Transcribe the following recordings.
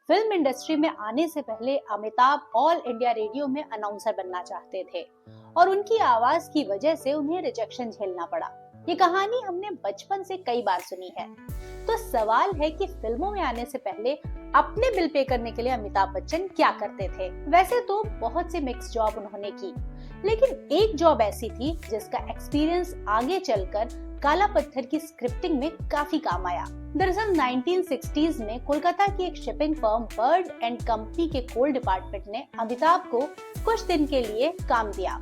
Film industry में आने से पहले अमिताभ ऑल इंडिया रेडियो में अनाउंसर बनना चाहते थे और उनकी आवाज की वजह से उन्हें रिजेक्शन झेलना पड़ा। ये कहानी हमने बचपन से कई बार सुनी है। तो सवाल है कि फिल्मों में आने से पहले अपने बिल पे करने के लिए अमिताभ बच्चन क्या करते थे। वैसे तो बहुत से मिक्स जॉब उन्होंने की, लेकिन एक जॉब ऐसी थी जिसका एक्सपीरियंस आगे चलकर काला पत्थर की स्क्रिप्टिंग में काफी काम आया। दरअसल 1960s में कोलकाता की एक shipping firm bird and company के कोल डिपार्टमेंट ने अमिताभ को कुछ दिन के लिए काम दिया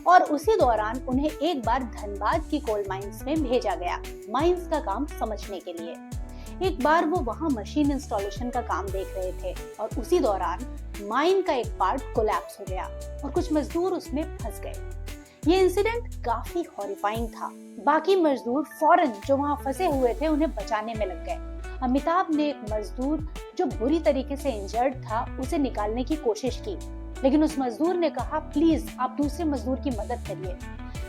और उसी दौरान उन्हें एक बार धनबाद की कोल माइंस में भेजा गया माइंस का काम समझने के लिए। एक बार वो वहां मशीन इंस्टॉलेशन का काम देख रहे थे और उसी दौरान माइन का एक पार्ट कोलैप्स हो गया और कुछ मजदूर उसमें फंस गए। ये इंसिडेंट काफी हॉरिफाइंग था। बाकी मजदूर फौरन जो वहां फंसे हुए थे उन्हें बचाने में लग गए। अमिताभ ने एक मजदूर जो बुरी तरीके से इंजर्ड था उसे निकालने की कोशिश की, लेकिन उस मजदूर ने कहा प्लीज आप दूसरे मजदूर की मदद करिए।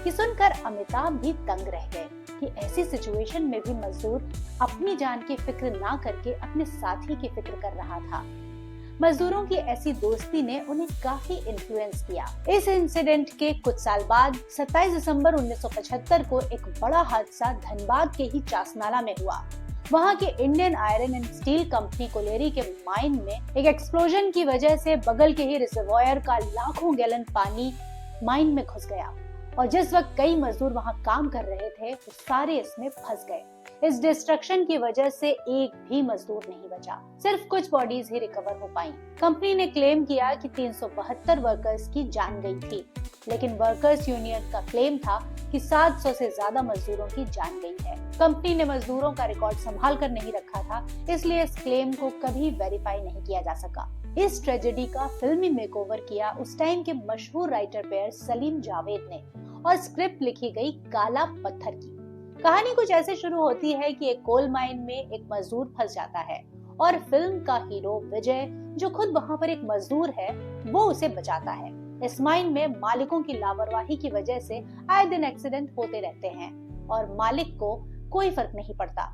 ये सुनकर अमिताभ भी दंग रह गए कि ऐसी सिचुएशन में भी मजदूर अपनी जान की फिक्र ना करके अपने साथी की फिक्र कर रहा था। मजदूरों की ऐसी दोस्ती ने उन्हें काफी इन्फ्लुएंस किया। इस इंसिडेंट के कुछ साल बाद 27 दिसंबर 1975 को एक बड़ा हादसा धनबाद के ही चासनाला में हुआ। वहां के Indian iron and steel company colliery के माइन में एक एक्सप्लोजन की वजह से बगल के ही रिजर्वॉयर का लाखों गैलन पानी माइन में घुस गया और जिस वक्त कई मजदूर वहां काम कर रहे थे वो सारे इसमें फंस गए। इस डिस्ट्रक्शन की वजह से एक भी मजदूर नहीं बचा, सिर्फ कुछ बॉडीज ही रिकवर हो पाई। कंपनी ने क्लेम किया कि 372 वर्कर्स की जान गई थी, लेकिन वर्कर्स यूनियन का क्लेम था कि 700 से ज्यादा मजदूरों की जान गई है। कंपनी ने मजदूरों का रिकॉर्ड संभाल कर नहीं रखा था, इसलिए इस क्लेम को कभी वेरीफाई नहीं किया जा सका। इस ट्रेजेडी का फिल्मी मेकओवर किया उस टाइम के मशहूर राइटर पेयर सलीम जावेद ने और स्क्रिप्ट लिखी गई काला पत्थर की। कहानी कुछ ऐसे शुरू होती है कि एक कोल माइन में एक मजदूर फंस जाता है और फिल्म का हीरो विजय, जो खुद वहां पर एक मजदूर है, वो उसे बचाता है। इस माइन में मालिकों की लापरवाही की वजह से आए दिन एक्सीडेंट होते रहते हैं और मालिक को कोई फर्क नहीं पड़ता।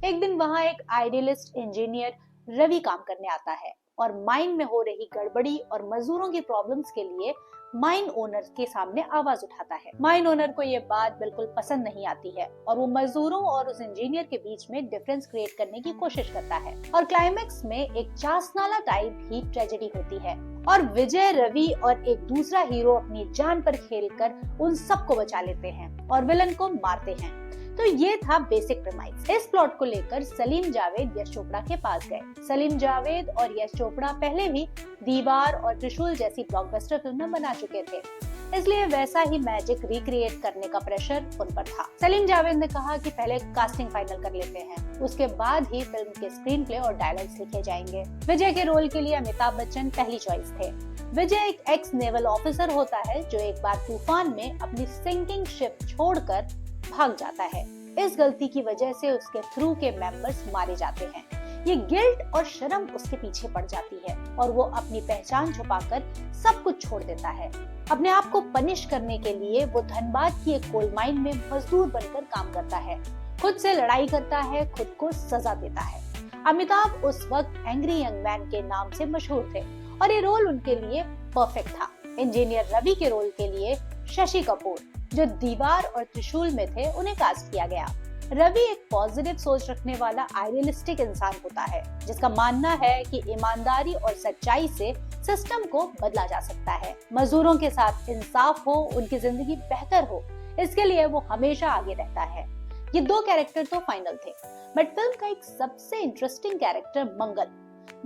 एक दिन वहां एक आइडियलिस्ट इंजीनियर रवि काम करने आता है और माइन में हो रही गड़बड़ी और मजदूरों की प्रॉब्लम्स के लिए माइन ओनर के सामने आवाज उठाता है। माइन ओनर को ये बात बिल्कुल पसंद नहीं आती है और वो मजदूरों और उस इंजीनियर के बीच में डिफरेंस क्रिएट करने की कोशिश करता है और क्लाइमेक्स में एक चासनाला टाइप ही ट्रेजेडी होती है और विजय, रवि और एक दूसरा हीरो अपनी जान पर खेलकर उन सबको बचा लेते हैं और विलन को मारते हैं। तो ये था बेसिक प्रेमाइस। इस प्लॉट को लेकर सलीम जावेद यश चोपड़ा के पास गए। सलीम जावेद और यश चोपड़ा पहले भी दीवार और त्रिशूल जैसी ब्लॉकबस्टर फिल्में बना चुके थे, इसलिए वैसा ही मैजिक रिक्रिएट करने का प्रेशर उन पर था। सलीम जावेद ने कहा कि पहले कास्टिंग फाइनल कर लेते हैं, उसके बाद ही फिल्म के स्क्रीन प्ले और डायलॉग्स लिखे जाएंगे। विजय के रोल के लिए अमिताभ बच्चन पहली चॉइस थे। विजय एक एक्स नेवल ऑफिसर होता है जो एक बार तूफान में अपनी सिंकिंग शिप छोड़कर भाग जाता है। इस गलती की वजह से उसके क्रू के मेंबर्स मारे जाते हैं। ये गिल्ट और शर्म उसके पीछे पड़ जाती है और वो अपनी पहचान छुपाकर सब कुछ छोड़ देता है। अपने आप को पनिश करने के लिए वो धनबाद की एक कोल माइन में मजदूर बनकर काम करता है, खुद से लड़ाई करता है, खुद को सजा देता है। अमिताभ उस वक्त एंग्री यंग मैन के नाम से मशहूर थे और ये रोल उनके लिए परफेक्ट था। इंजीनियर रवि के रोल के लिए शशि कपूर, जो दीवार और त्रिशूल में थे, उन्हें कास्ट किया गया। रवि एक पॉजिटिव सोच रखने वाला आइडियलिस्टिक इंसान होता है जिसका मानना है कि ईमानदारी और सच्चाई से सिस्टम को बदला जा सकता है। मजदूरों के साथ इंसाफ हो, उनकी जिंदगी बेहतर हो, इसके लिए वो हमेशा आगे रहता है। ये दो कैरेक्टर तो फाइनल थे, बट फिल्म का एक सबसे इंटरेस्टिंग कैरेक्टर मंगल,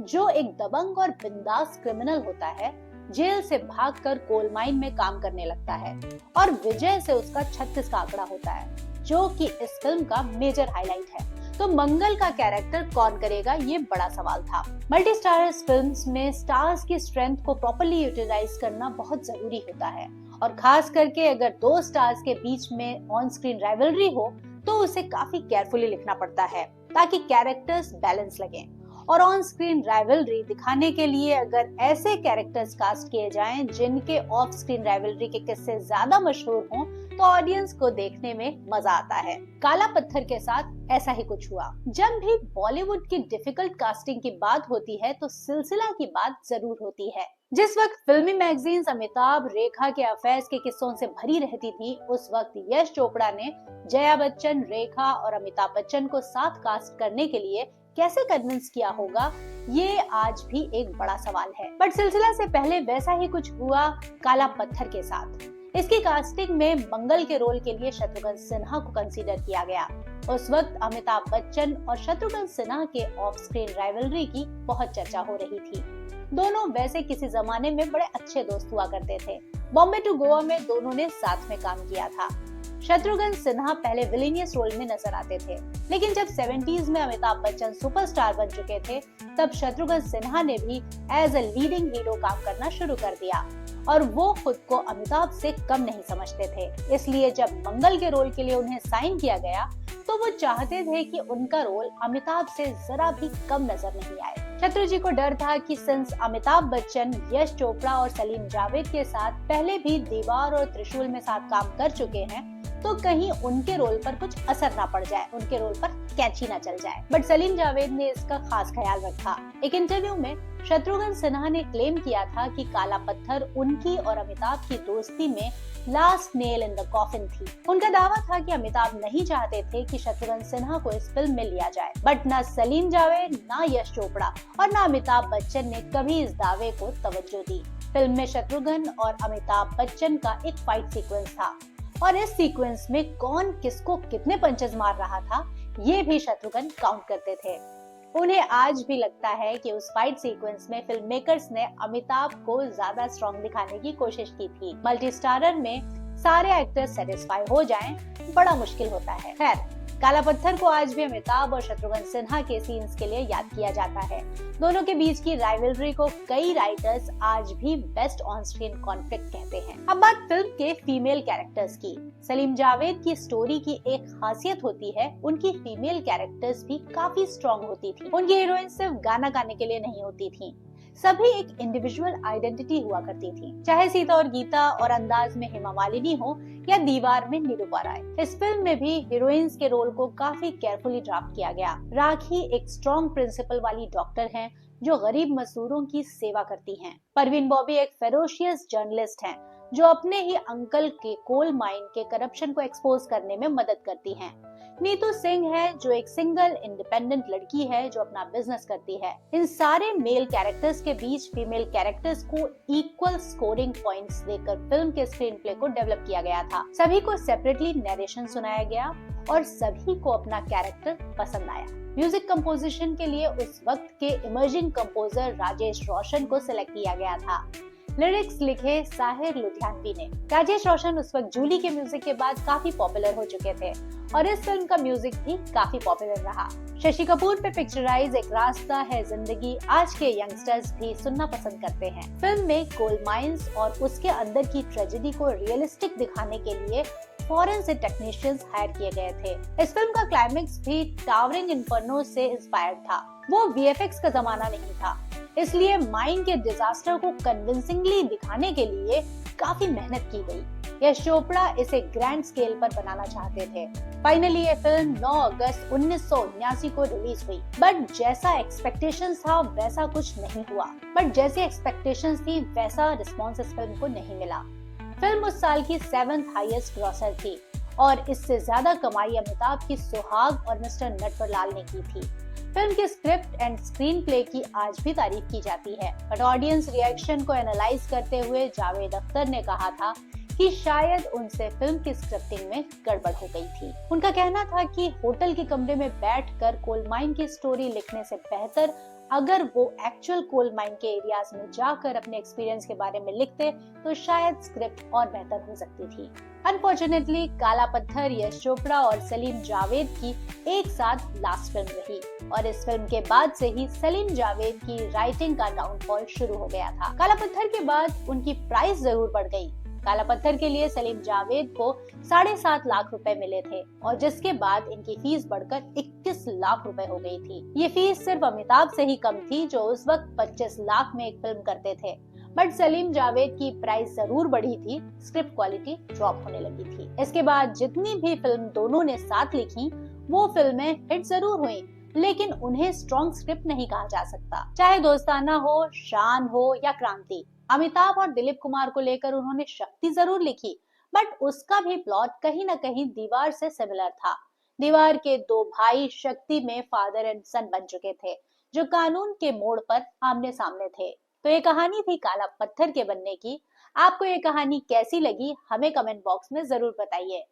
जो एक दबंग और बिंदास क्रिमिनल होता है, जेल से भागकर कोल माइन में काम करने लगता है और विजय से उसका 36 का आंकड़ा होता है, जो कि इस फिल्म का मेजर हाईलाइट है। तो मंगल का कैरेक्टर कौन करेगा, ये बड़ा सवाल था। मल्टी स्टारर्स फिल्म्स में स्टार्स की स्ट्रेंथ को प्रॉपर्ली यूटिलाइज करना बहुत जरूरी होता है और खास करके अगर दो स्टार्स के बीच में ऑन स्क्रीन राइवलरी हो तो उसे काफी केयरफुली लिखना पड़ता है ताकि कैरेक्टर्स बैलेंस लगे और ऑन स्क्रीन राइवलरी दिखाने के लिए अगर ऐसे कैरेक्टर्स कास्ट किए जाएं जिनके ऑफ स्क्रीन राइवलरी के किस्से ज्यादा मशहूर हों तो ऑडियंस को देखने में मजा आता है। काला पत्थर के साथ ऐसा ही कुछ हुआ। जब भी बॉलीवुड की डिफिकल्ट कास्टिंग की बात होती है तो सिलसिला की बात जरूर होती है। जिस वक्त फिल्मी मैगजीन्स अमिताभ रेखा के अफेयर्स के किस्सों से भरी रहती थी, उस वक्त यश चोपड़ा ने जया बच्चन, रेखा और अमिताभ बच्चन को साथ कास्ट करने के लिए कैसे कन्विंस किया होगा, ये आज भी एक बड़ा सवाल है। बट सिलसिला से पहले वैसा ही कुछ हुआ काला पत्थर के साथ। इसकी कास्टिंग में मंगल के रोल के लिए शत्रुघ्न सिन्हा को कंसीडर किया गया। उस वक्त अमिताभ बच्चन और शत्रुघ्न सिन्हा के ऑफ स्क्रीन राइवलरी की बहुत चर्चा हो रही थी। दोनों वैसे किसी जमाने में बड़े अच्छे दोस्त हुआ करते थे। बॉम्बे टू गोवा में दोनों ने साथ में काम किया था। शत्रुघ्न सिन्हा पहले विलेनियस रोल में नजर आते थे, लेकिन जब 70s में अमिताभ बच्चन सुपरस्टार बन चुके थे, तब शत्रुघ्न सिन्हा ने भी एज अ लीडिंग हीरो काम करना शुरू कर दिया और वो खुद को अमिताभ से कम नहीं समझते थे। इसलिए जब मंगल के रोल के लिए उन्हें साइन किया गया तो वो चाहते थे कि उनका रोल अमिताभ से जरा भी कम नजर नहीं आए। शत्रु जी को डर था कि सिंस अमिताभ बच्चन यश चोपड़ा और सलीम जावेद के साथ पहले भी दीवार और त्रिशूल में साथ काम कर चुके हैं, तो कहीं उनके रोल पर कुछ असर ना पड़ जाए, उनके रोल पर कैची ना चल जाए। बट सलीम जावेद ने इसका खास ख्याल रखा। एक इंटरव्यू में शत्रुघ्न सिन्हा ने क्लेम किया था कि काला पत्थर उनकी और अमिताभ की दोस्ती में last nail in the coffin थी। उनका दावा था कि अमिताभ नहीं चाहते थे कि शत्रुघ्न सिन्हा को इस फिल्म में लिया जाए, बट ना सलीम जावेद, ना यश चोपड़ा और ना अमिताभ बच्चन ने कभी इस दावे को तवज्जो दी। फिल्म में शत्रुघ्न और अमिताभ बच्चन का एक फाइट सीक्वेंस था और इस सीक्वेंस में कौन किसको कितने पंचेस मार रहा था, ये भी शत्रुघ्न काउंट करते थे। उन्हें आज भी लगता है कि उस फाइट सीक्वेंस में फिल्म मेकर्स ने अमिताभ को ज्यादा स्ट्रॉन्ग दिखाने की कोशिश की थी। मल्टी स्टारर में सारे एक्टर्स सेटिस्फाई हो जाएं, बड़ा मुश्किल होता है। खैर, काला पत्थर को आज भी अमिताभ और शत्रुघ्न सिन्हा के सीन्स के लिए याद किया जाता है। दोनों के बीच की राइवलरी को कई राइटर्स आज भी बेस्ट ऑन स्क्रीन कॉन्फ्लिक्ट कहते हैं। अब बात फिल्म के फीमेल कैरेक्टर्स की। सलीम जावेद की स्टोरी की एक खासियत होती है, उनकी फीमेल कैरेक्टर्स भी काफी स्ट्रॉन्ग होती थी। उनकी हीरोइन सिर्फ गाना गाने के लिए नहीं होती थी, सभी एक इंडिविजुअल आइडेंटिटी हुआ करती थी, चाहे सीता और गीता और अंदाज में हेमा मालिनी हो या दीवार में निरूपा राय। इस फिल्म में भी हीरोइंस के रोल को काफी केयरफुली ड्राफ्ट किया गया। राखी एक स्ट्रॉन्ग प्रिंसिपल वाली डॉक्टर हैं जो गरीब मजदूरों की सेवा करती हैं। परवीन बॉबी एक फेरोशियस जर्नलिस्ट हैं जो अपने ही अंकल के कोल माइन के करप्शन को एक्सपोज करने में मदद करती हैं। नीतू सिंह है जो एक सिंगल इंडिपेंडेंट लड़की है जो अपना बिजनेस करती है। इन सारे मेल कैरेक्टर्स के बीच फीमेल कैरेक्टर्स को इक्वल स्कोरिंग पॉइंट्स देकर फिल्म के स्क्रीन प्ले को डेवलप किया गया था। सभी को सेपरेटली नरेशन सुनाया गया और सभी को अपना कैरेक्टर पसंद आया। म्यूजिक कंपोजिशन के लिए उस वक्त के इमर्जिंग कंपोजर राजेश रोशन को सिलेक्ट किया गया था। लिरिक्स लिखे साहिर लुधियानवी ने। राजेश रोशन उस वक्त जूली के म्यूजिक के बाद काफी पॉपुलर हो चुके थे और इस फिल्म का म्यूजिक भी काफी पॉपुलर रहा। शशि कपूर पे पिक्चराइज एक रास्ता है जिंदगी आज के यंगस्टर्स भी सुनना पसंद करते हैं। फिल्म में कोल माइंस और उसके अंदर की ट्रेजेडी को रियलिस्टिक दिखाने के लिए फॉरेन से टेक्नीशियंस हायर किए गए थे। इस फिल्म का क्लाइमेक्स भी टावरिंग इन्फर्नो से इंस्पायर्ड था। वो वीएफएक्स का जमाना नहीं था, इसलिए माइन के डिजास्टर को कन्विंसिंगली दिखाने के लिए काफी मेहनत की गई। यश चोपड़ा इसे ग्रैंड स्केल पर बनाना चाहते थे। फाइनली ये फिल्म 9 अगस्त 1979 को रिलीज हुई, बट जैसा एक्सपेक्टेशंस था वैसा कुछ नहीं हुआ। बट जैसी एक्सपेक्टेशंस थी वैसा रिस्पॉन्स इस फिल्म को नहीं मिला। फिल्म उस साल की 7th हाईएस्ट ग्रॉसर थी और इससे ज्यादा कमाई अमिताभ की सुहाग और मिस्टर नटवरलाल ने की थी। फिल्म के स्क्रिप्ट एंड स्क्रीन प्ले की आज भी तारीफ की जाती है, बट ऑडियंस रिएक्शन को एनालाइज करते हुए जावेद अख्तर ने कहा था कि शायद उनसे फिल्म की स्क्रिप्टिंग में गड़बड़ हो गई थी। उनका कहना था कि होटल के कमरे में बैठकर कोल माइन की स्टोरी लिखने से बेहतर अगर वो एक्चुअल कोल माइन के एरियाज में जाकर अपने एक्सपीरियंस के बारे में लिखते तो शायद स्क्रिप्ट और बेहतर हो सकती थी। अनफॉर्चुनेटली काला पत्थर यश चोपड़ा और सलीम जावेद की एक साथ लास्ट फिल्म रही और इस फिल्म के बाद से ही सलीम जावेद की राइटिंग का डाउनफॉल शुरू हो गया था। काला पत्थर के बाद उनकी प्राइस जरूर बढ़ गई, काला पत्थर के लिए सलीम जावेद को 7.5 लाख रुपए मिले थे और जिसके बाद इनकी फीस बढ़कर 21 लाख रुपए हो गई थी। ये फीस सिर्फ अमिताभ से ही कम थी जो उस वक्त 25 लाख में एक फिल्म करते थे। बट सलीम जावेद की प्राइस जरूर बढ़ी थी, स्क्रिप्ट क्वालिटी ड्रॉप होने लगी थी। इसके बाद जितनी भी फिल्म दोनों ने साथ लिखी वो फिल्में हिट जरूर हुई, लेकिन उन्हें स्ट्रॉन्ग स्क्रिप्ट नहीं कहा जा सकता। चाहे दोस्ताना हो, शान हो या क्रांति, अमिताभ और दिलीप कुमार को लेकर उन्होंने शक्ति जरूर लिखी, बट उसका भी प्लॉट कहीं ना कहीं दीवार से सिमिलर था। दीवार के दो भाई शक्ति में फादर एंड सन बन चुके थे, जो कानून के मोड़ पर आमने सामने थे। तो ये कहानी थी काला पत्थर के बनने की। आपको ये कहानी कैसी लगी हमें कमेंट बॉक्स में जरूर बताइए।